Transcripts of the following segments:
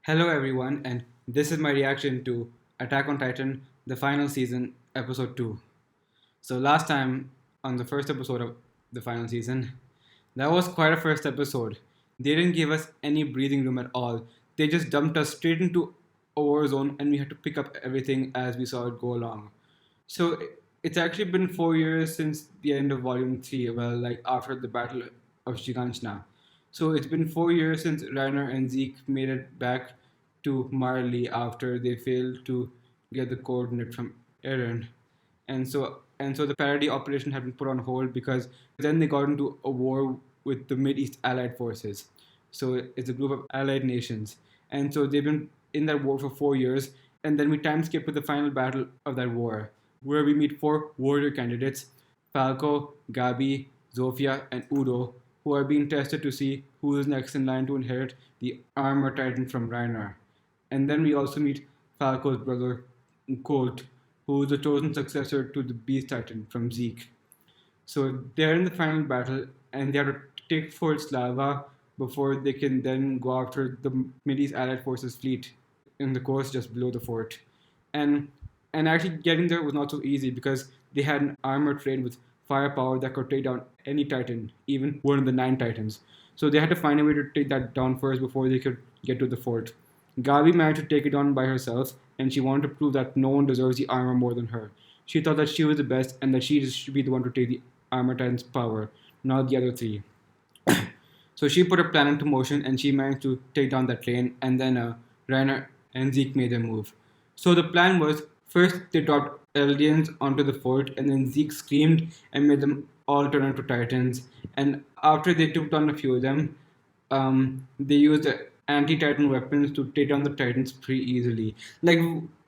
Hello, everyone, and this is my reaction to Attack on Titan, the final season, episode 2. So, last time on the first episode of the final season, that was quite a first episode. They didn't give us any breathing room at all. They just dumped us straight into a war zone, and we had to pick up everything as we saw it go along. So, it's actually been 4 years since the end of Volume 3, well, like after the Battle of Shiganshina. So it's been 4 years since Reiner and Zeke made it back to Marley after they failed to get the coordinate from Eren. And so the parody operation had been put on hold because then they got into a war with the Mid East Allied forces. So it's a group of allied nations. And so they've been in that war for 4 years, and then we time skip to the final battle of that war, where we meet four warrior candidates: Falco, Gabi, Zofia, and Udo, who are being tested to see who is next in line to inherit the armor titan from Reiner. And then we also meet Falco's brother, Colt, who is the chosen successor to the Beast Titan from Zeke. So they're in the final battle, and they have to take Fort Slava before they can then go after the Mideast Allied Forces fleet in the coast just below the fort. And and actually getting there was not so easy because they had an armored train with firepower that could take down any Titan, even one of the nine Titans. So they had to find a way to take that down first before they could get to the fort. Gabi managed to take it down by herself, and she wanted to prove that no one deserves the armor more than her. She thought that she was the best and that she should be the one to take the armor titan's power, not the other three. So she put her plan into motion and she managed to take down that train, and then Reiner and Zeke made their move. So the plan was first they dropped Eldians onto the fort, and then Zeke screamed and made them all turn into Titans. And after they took down a few of them, they used anti-Titan weapons to take down the Titans pretty easily. Like,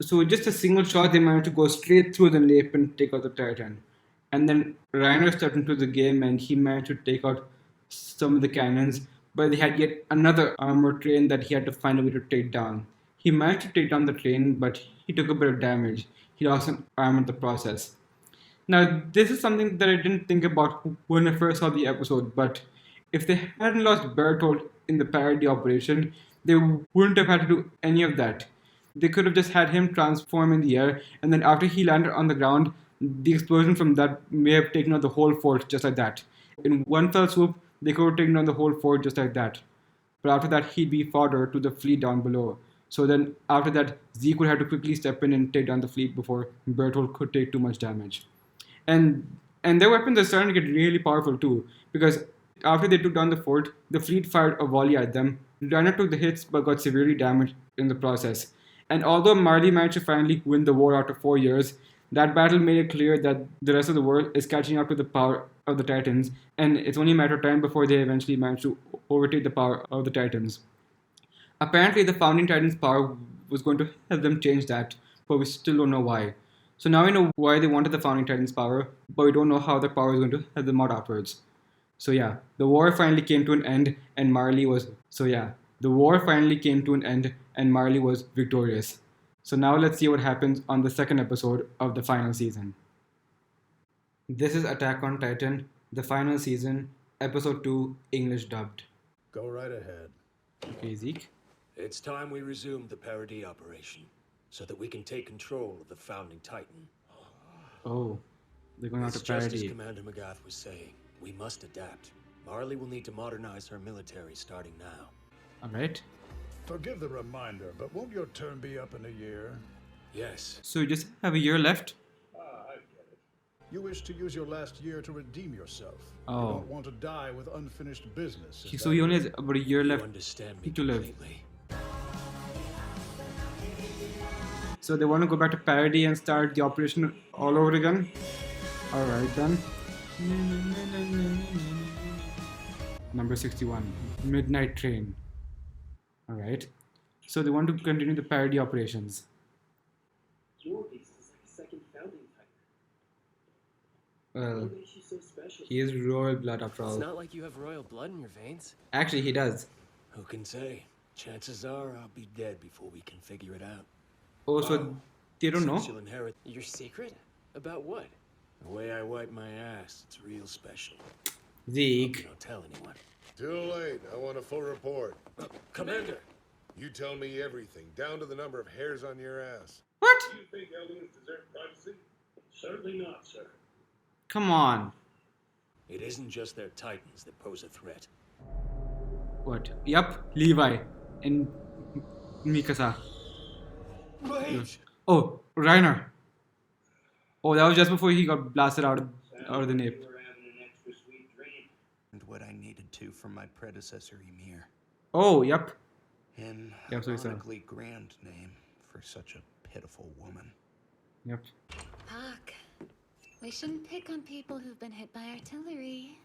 so just a single shot, they managed to go straight through the nape and take out the Titan. And then Reiner stepped into the game and he managed to take out some of the cannons, but he had yet another armored train that he had to find a way to take down. He managed to take down the train, but he took a bit of damage. He lost some armor in the process. Now, this is something that I didn't think about when I first saw the episode, but if they hadn't lost Bertolt in the parody operation, they wouldn't have had to do any of that. They could have just had him transform in the air, and then after he landed on the ground, the explosion from that may have taken out the whole fort just like that. In one fell swoop, they could have taken down the whole fort just like that. But after that, he'd be fodder to the fleet down below. So then, after that, Zeke would have to quickly step in and take down the fleet before Bertolt could take too much damage. And their weapons are starting to get really powerful too, because after they took down the fort, the fleet fired a volley at them. Reiner took the hits but got severely damaged in the process. And although Marley managed to finally win the war after 4 years, that battle made it clear that the rest of the world is catching up to the power of the Titans, and it's only a matter of time before they eventually manage to overtake the power of the Titans. Apparently, the founding Titan's power was going to help them change that, but we still don't know why. So now we know why they wanted the founding Titan's power, but we don't know how the power is going to help them out afterwards. So yeah, the war finally came to an end, and Marley was. So yeah, the war finally came to an end, and Marley was victorious. So now let's see what happens on the second episode of the final season. This is Attack on Titan, the final season, episode 2, English dubbed. Go right ahead. Okay, Zeke. It's time we resumed the parody operation, so that we can take control of the founding Titan. Oh, they're going out to It's just as parody. Commander McGath was saying. We must adapt. Marley will need to modernize her military starting now. Alright. Forgive the reminder, but won't your term be up in a year? Yes. So you just have a year left? I get it. You wish to use your last year to redeem yourself. Oh. You don't want to die with unfinished business. So he only has about a year You left understand me to live. completely. So they want to go back to parody and start the operation all over again? Alright then. Number 61. Midnight Train. Alright. So they want to continue the parody operations. Your beast is like a second founding Titan. Well, What makes you so special? he is royal blood after It's all. not like you have royal blood in your veins. Actually, he does. Who can say? Chances are I'll be dead before we can figure it out. Oh, so they don't know? Since you'll inherit Your secret? About what? the way I wipe my ass. It's real special. Zeke. Don't tell anyone. Too late. I want a full report. Commander! You tell me everything, down to the number of hairs on your ass. What? Do you think aliens deserve privacy? Certainly not, sir. Come on. It isn't just their titans that pose a threat. What? Yup, Levi and Mikasa. Wait! Oh, Reiner. Oh, that was just before he got blasted out of the nape. You were having an extra sweet dream. And what I needed to from my predecessor Ymir. Oh, yup. An Yeah, so he said. ironically grand name for such a pitiful woman. Yep. Fuck. We shouldn't pick on people who've been hit by artillery.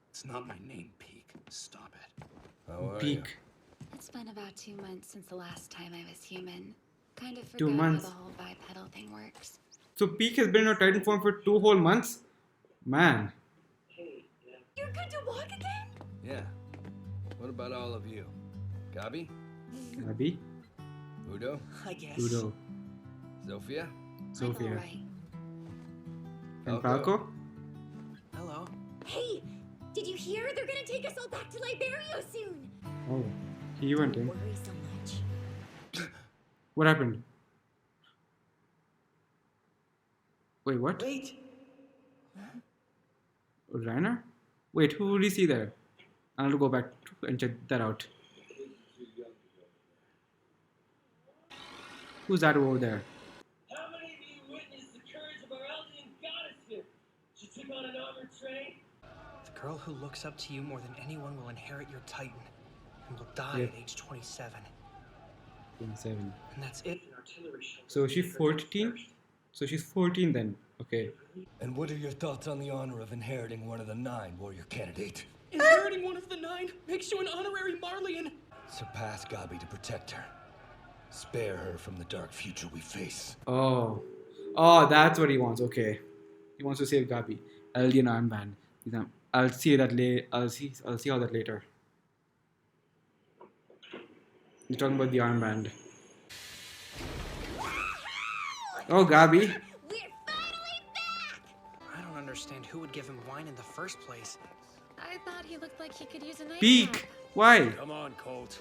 It's not my name, Peak. Stop it. How are Peak. It's been about 2 months since the last time I was human. Kind of 2 forgot how months. the whole bipedal thing works. So Peak has been in a Titan form for 2 whole months? Man. Hey, yeah. You're good to walk again? Yeah. What about all of you? Gabi? Abby? Udo? I guess. Udo. Sophia? I'm Sophia. alright. And Falco? Falco? Hello. Hey, did you hear? They're gonna take us all back to Liberio soon. Oh, he went in. Don't worry so much. What happened? Wait, what? Wait. Reiner? Wait, who did he see there? I'll have to go back and check that out. Who's that over there? How many of you witnessed the courage of our Eldian goddess here? She took on an armored train. The girl who looks up to you more than anyone will inherit your Titan and will die Yeah. at age 27. 27. And that's it. An artillery shell. So is she 14? So she's 14 then. Okay. And what are your thoughts on the honor of inheriting one of the 9, warrior candidate? Inheriting one of the 9 makes you an honorary Marleyan. Surpass Gabi to protect her. Spare her from the dark future we face. Oh. Oh, that's what he wants. Okay. He wants to save Gabi. Eldian armband. I'll see that later. I'll see all that later. You're talking about the armband. Oh, Gabi. We're finally back! I don't understand who would give him wine in the first place. I thought he looked like he could use a night Peak. nap. Why? Come on, Colt.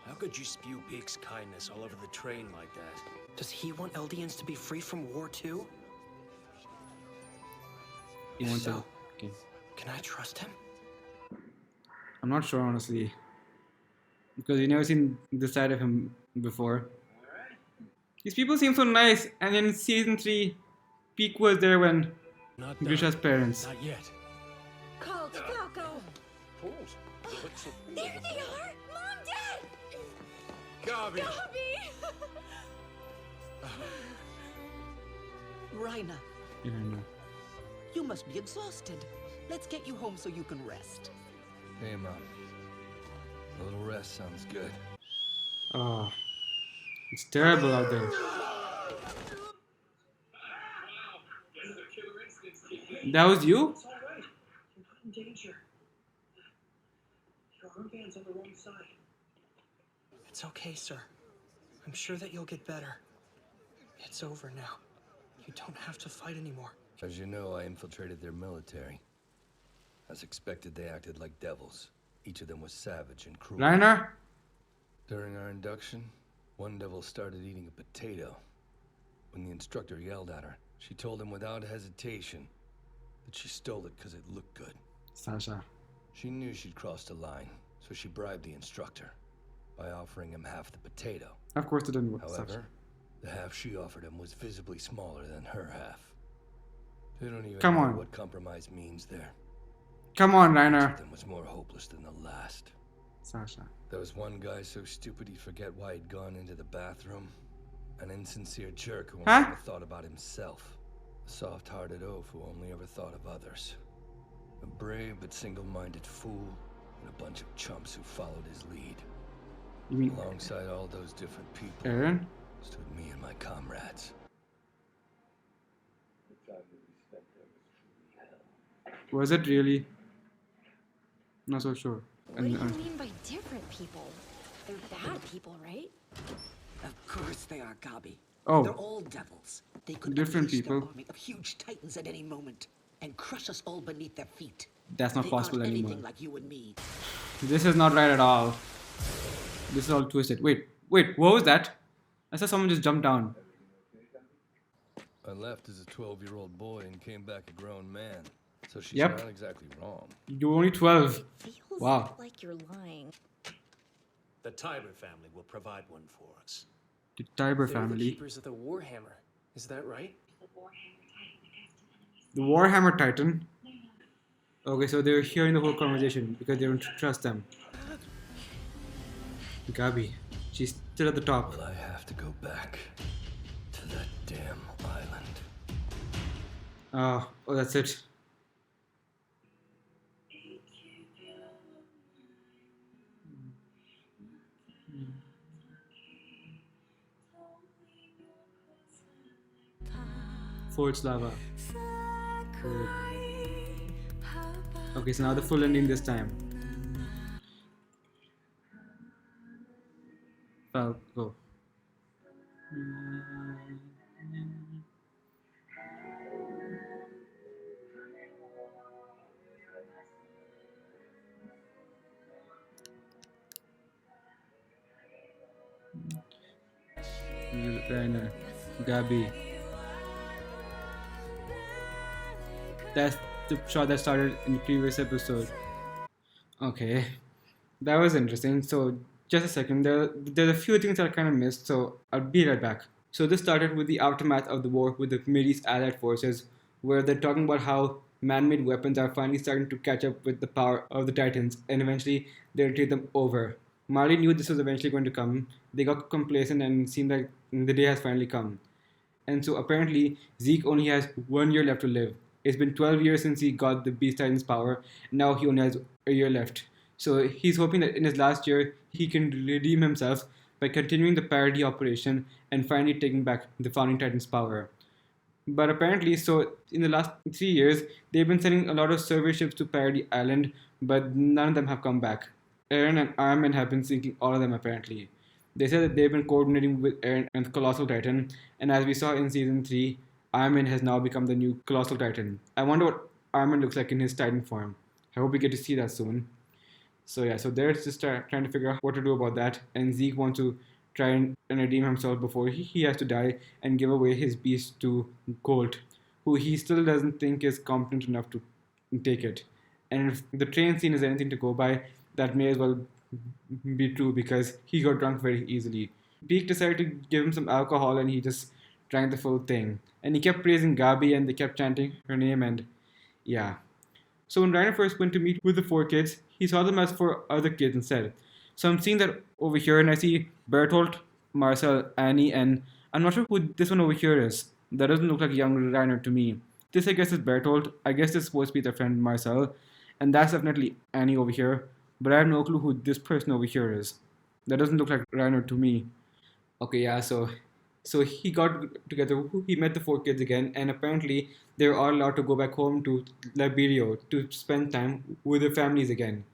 How could you spew Peak's kindness all over the train like that? Does he want Eldians to be free from war too? He wants So- to. Okay. Can I trust him? I'm not sure, honestly. Because you've never seen this side of him before. These people seem so nice, and in season 3, Peak was there when Not Grisha's parents. Not yet. Colt, Falco! Colt, what's up? There they are! Mom, Dad! Gabi! Bobby! Raina, Yeah, I know. you must be exhausted. Let's get you home so you can rest. Hey, Mom. A little rest sounds good. Oh, it's terrible out there. That was you? It's all right. You're not in danger. Your armband's on the wrong side. It's okay, sir. I'm sure that you'll get better. It's over now. You don't have to fight anymore. As you know, I infiltrated their military. As expected, they acted like devils. Each of them was savage and cruel. Reiner? During our induction, one devil started eating a potato. When the instructor yelled at her, she told him without hesitation that she stole it because it looked good. Sasha. She knew she'd crossed a line, so she bribed the instructor by offering him half the potato. Of course it didn't work. Sasha. However, the half she offered him was visibly smaller than her half. They don't even Come know on. what compromise means there. Come on, Each Reiner. of them was more hopeless than the last. Sasha. There was one guy so stupid he'd forget why he'd gone into the bathroom. An insincere jerk who only Huh? ever thought about himself. A soft-hearted oaf who only ever thought of others. A brave but single-minded fool, and a bunch of chumps who followed his lead. You mean Alongside all those different people Aaron? stood me and my comrades. Was it really? Not so sure. What do you mean by different people? They're bad people, right? Of course they are, Gabi. Oh. They're all devils. They could Different unleash their people. army of huge titans at any moment and crush us all beneath their feet. That's not They possible aren't anymore. anything like you and me. This is not right at all. This is all twisted. Wait, Wait, what was that? I saw someone just jump down. I left as a 12-year-old boy and came back a grown man. So she's Yep. not exactly wrong. You're only 12. Feels Wow. like you're lying. The Tiber family will provide one for us. The Tiber They're the family. keepers of the Warhammer. Is that right? The Warhammer Titan. Okay, so they're hearing the whole conversation because they don't trust them. Gabi. She's still at the top. Will I have to go back to that damn island? Oh, that's it. Forged lava. Cool. Okay, so now the full ending this time. Well, go. Rainer, Gabi. That's the shot that started in the previous episode. Okay, that was interesting. So, just a second. There's a few things that I kind of missed, so I'll be right back. So, this started with the aftermath of the war with the Middle East Allied forces, where they're talking about how man made weapons are finally starting to catch up with the power of the Titans, and eventually they'll take them over. Marley knew this was eventually going to come. They got complacent and it seemed like the day has finally come. And so apparently Zeke only has 1 year left to live. It's been 12 years since he got the Beast Titan's power. Now he only has a year left. So he's hoping that in his last year he can redeem himself by continuing the parody operation and finally taking back the Founding Titan's power. But apparently, so in the last 3 years, they've been sending a lot of survey ships to Parody Island, but none of them have come back. Eren and Iron Man have been sinking all of them apparently. They said that they've been coordinating with Eren and the Colossal Titan, and as we saw in season 3, Iron Man has now become the new Colossal Titan. I wonder what Iron Man looks like in his Titan form. I hope we get to see that soon. So yeah, so they're just trying to figure out what to do about that, and Zeke wants to try and redeem himself before he has to die and give away his beast to Colt, who he still doesn't think is competent enough to take it. And if the train scene is anything to go by, that may as well be true because he got drunk very easily. Beak decided to give him some alcohol and he just drank the full thing. And he kept praising Gabi and they kept chanting her name and yeah. So when Reiner first went to meet with the 4 kids, he saw them as 4 other kids instead. So I'm seeing that over here and I see Bertolt, Marcel, Annie, and I'm not sure who this one over here is. That doesn't look like young Reiner to me. This I guess is Bertolt. I guess this is supposed to be their friend Marcel. And that's definitely Annie over here. But I have no clue who this person over here is. That doesn't look like Reiner to me. Okay, yeah, so he got together, he met the 4 kids again, and apparently they are all allowed to go back home to Liberio to spend time with their families again.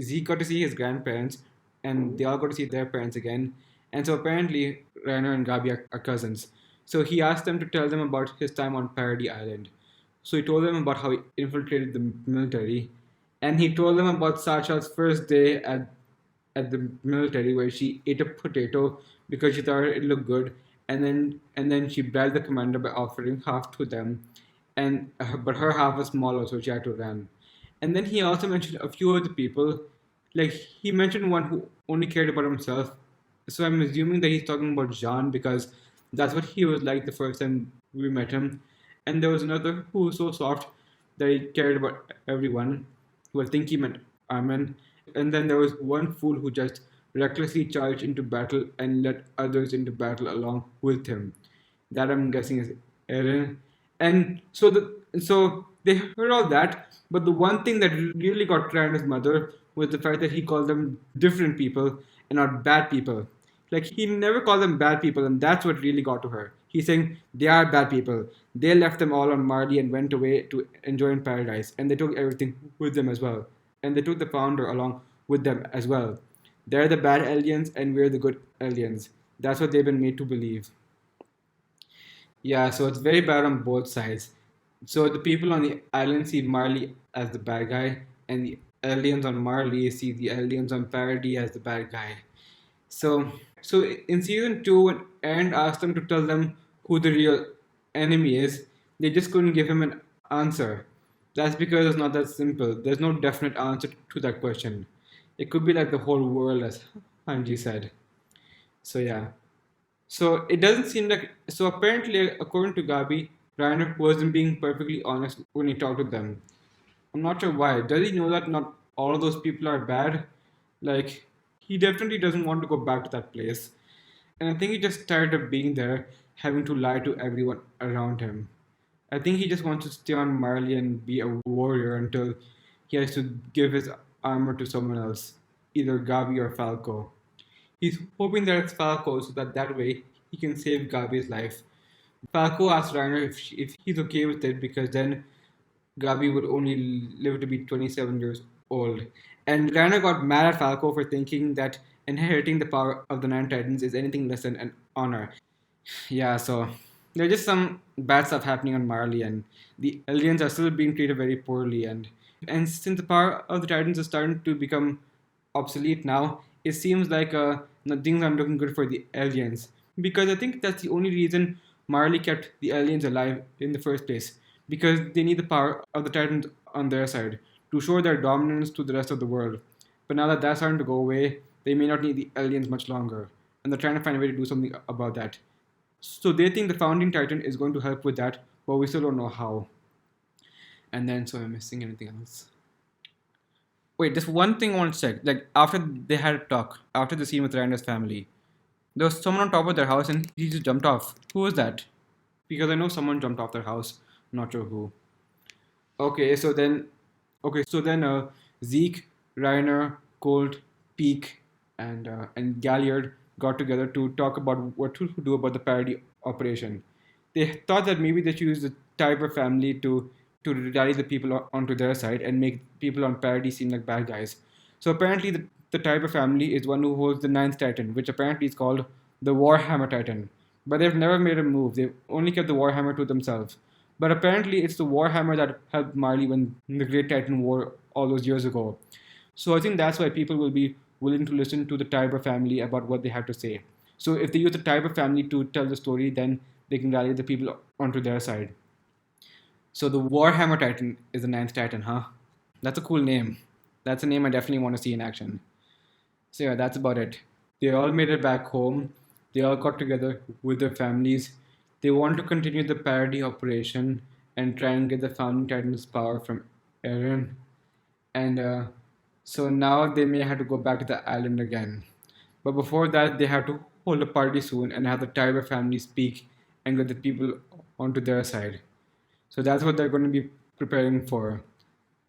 Zeke got to see his grandparents, and they all got to see their parents again. And so apparently Reiner and Gabi are cousins. So he asked them to tell them about his time on Parody Island. So he told them about how he infiltrated the military, and he told them about Sasha's first day at the military where she ate a potato because she thought it looked good, and then she bribed the commander by offering half to them, but her half was smaller, so she had to run. And then he also mentioned a few other people, like he mentioned one who only cared about himself. So I'm assuming that he's talking about Jean because that's what he was like the first time we met him. And there was another who was so soft that he cared about everyone, who I think he meant Armin. And then there was one fool who just recklessly charged into battle and led others into battle along with him. That I'm guessing is Eren. And so they heard all that, but the one thing that really got Ryan's mother was the fact that he called them different people and not bad people. Like he never called them bad people, and that's what really got to her. He's saying they are bad people. They left them all on Marley and went away to enjoy in paradise, and they took everything with them as well. And they took the founder along with them as well. They're the bad aliens, and we're the good aliens. That's what they've been made to believe. Yeah, so it's very bad on both sides. So the people on the island see Marley as the bad guy, and the aliens on Marley see the aliens on Parody as the bad guy. So So in season 2, when Aaron asked them to tell them who the real enemy is, they just couldn't give him an answer. That's because it's not that simple. There's no definite answer to that question. It could be like the whole world, as Hanji said. So yeah. So it doesn't seem like. So apparently, according to Gabi, Reiner wasn't being perfectly honest when he talked to them. I'm not sure why. Does he know that not all of those people are bad? Like, he definitely doesn't want to go back to that place. And I think he just tired of being there, having to lie to everyone around him. I think he just wants to stay on Marley and be a warrior until he has to give his armor to someone else, either Gabi or Falco. He's hoping that it's Falco so that that way he can save Gabi's life. Falco asks Reiner if he's okay with it because then Gabi would only live to be 27 years old. And Reiner got mad at Falco for thinking that inheriting the power of the Nine Titans is anything less than an honor. Yeah, so there's just some bad stuff happening on Marley, and the aliens are still being treated very poorly. And since the power of the Titans is starting to become obsolete now, it seems like things aren't looking good for the aliens. Because I think that's the only reason Marley kept the aliens alive in the first place. Because they need the power of the Titans on their side to show their dominance to the rest of the world. But now that that's starting to go away, they may not need the aliens much longer. And they're trying to find a way to do something about that. So they think the founding titan is going to help with that, but we still don't know how. And then, so I'm missing anything else. Wait, just one thing I want to check. Like, after they had a talk, after the scene with Randa's family, there was someone on top of their house and he just jumped off. Who was that? Because I know someone jumped off their house. I'm not sure who. Okay, so then, Zeke, Reiner, Colt, Peak, and Galliard got together to talk about what to do about the parody operation. They thought that maybe they should use the Tiber family to rally the people onto their side and make people on parody seem like bad guys. So apparently, the Tiber family is one who holds the ninth Titan, which apparently is called the Warhammer Titan. But they've never made a move. They've only kept the Warhammer to themselves. But apparently, it's the Warhammer that helped Marley win the Great Titan War all those years ago. So I think that's why people will be willing to listen to the Tiber family about what they have to say. So if they use the Tiber family to tell the story, then they can rally the people onto their side. So the Warhammer Titan is the ninth Titan, huh? That's a cool name. That's a name I definitely want to see in action. So yeah, that's about it. They all made it back home. They all got together with their families. They want to continue the parody operation and try and get the founding Titan's power from Eren. And so now they may have to go back to the island again. But before that, they have to hold a party soon and have the Tiber family speak and get the people onto their side. So that's what they're going to be preparing for.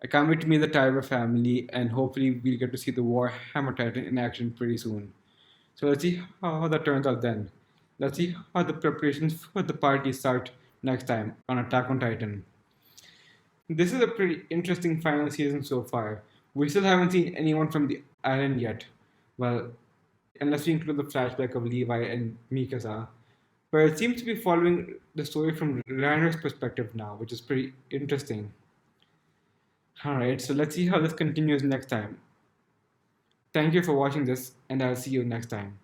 I can't wait to meet the Tiber family, and hopefully we'll get to see the Warhammer Titan in action pretty soon. So let's see how that turns out then. Let's see how the preparations for the party start next time on Attack on Titan. This is a pretty interesting final season so far. We still haven't seen anyone from the island yet. Well, unless we include the flashback of Levi and Mikasa. But it seems to be following the story from Reiner's perspective now, which is pretty interesting. Alright, so let's see how this continues next time. Thank you for watching this, and I'll see you next time.